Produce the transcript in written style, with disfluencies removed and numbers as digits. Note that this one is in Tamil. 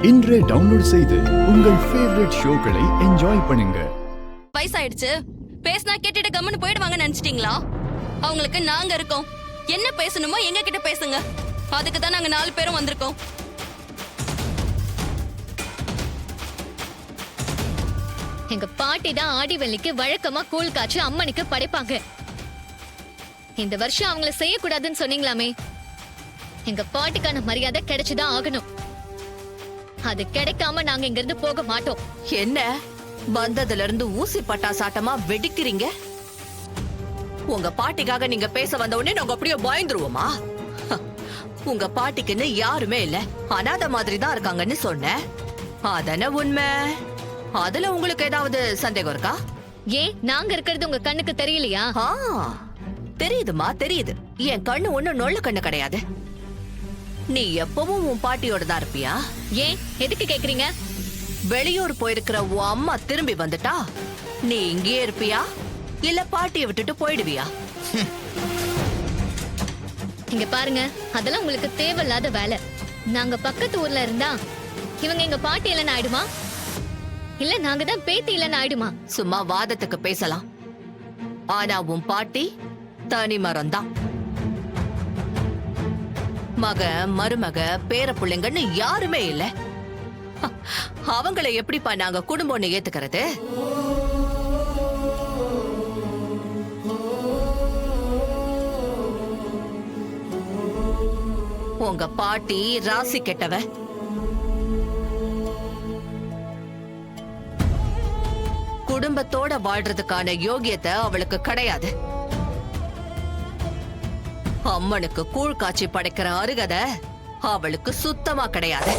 இன்றே டவுன்லோட் செய்து உங்கள் ஃபேவரட் ஷோக்களை என்ஜாய் பண்ணுங்க. வயசாயிடுச்சு, பேசினா கேட்டுட்டு கம்முன்னு போயிடுவாங்கன்னு நினைச்சிட்டீங்களா? அவங்களுக்கு நாங்க இருக்கோம். என்ன பேசணுமோ எங்க கிட்ட பேசுங்க. அதுக்கு தான் நாங்க 4 பேரும் வந்திருக்கோம். எங்க பாட்டி தான் ஆடி வெள்ளிக்கு வழக்கமா கூழ் காய்ச்சி அம்மனுக்கு படைப்பாங்க. இந்த வருஷம் அவங்கள செய்யக்கூடாதுன்னு சொன்னீங்களாமே, எங்க பாட்டிக்கான மரியாதை கிடைச்சுதான் ஆகணும். அது கிடைக்காம நாங்க இங்க இருந்து போக மாட்டோம். என்ன வந்ததுல இருந்து ஊசி பட்டா சாட்டமா வெடிக்கிறீங்க? உங்க பாட்டிக்காக நீங்க பேச வந்த உடனே நாங்க அப்படியே பயந்துருவோமா? உங்க பாட்டிக்குன்னு யாருமே இல்ல, அனாதை மாதிரி தான் இருக்காங்கன்னு சொன்னேன். அதன உண்மை. அதுல உங்களுக்கு ஏதாவது சந்தேகம் இருக்கா? ஏன் நாங்க இருக்கிறது உங்க கண்ணுக்கு தெரியலையா? தெரியுதுமா, தெரியுது. என் கண்ணு ஒண்ணு நொல்ல கண்ணு கிடையாது. நீ எப்பவும் உன் பாட்டியோட தான் இருப்பியா? ஏன் எதுக்கு கேக்குறீங்க? வெளியூர் போயிருக்கிற உன் அம்மா திரும்பி வந்துட்டா நீ இங்கேயே இருப்பியா, இல்ல பாட்டியை விட்டுட்டு போயிடுவியா? இங்க பாருங்க, அதெல்லாம் உங்களுக்கு தேவையில்லாத வேலை. நாங்க பக்கத்து ஊர்ல இருந்தா இவங்க எங்க பாட்டி இல்லைன்னு ஆயிடுமா? இல்ல நாங்க தான் பேத்தி இல்லைன்னு ஆயிடுமா? சும்மா வாதத்துக்கு பேசலாம். ஆனா உன் பாட்டி தனி மரம் தான். மக, மருமக, பேர பிள்ளைங்கன்னு யாருமே இல்ல. அவங்கள எப்படிப்பா நாங்க குடும்பம்னு ஏத்துக்கிறது? உங்க பாட்டி ராசி கெட்டவ. குடும்பத்தோட வாழ்றதுக்கான யோகியத்தை அவளுக்கு கிடையாது. அம்மனுக்கு கூழ் காய்ச்சி படைக்கிற அருகதை அவளுக்கு சுத்தமா கிடையாது.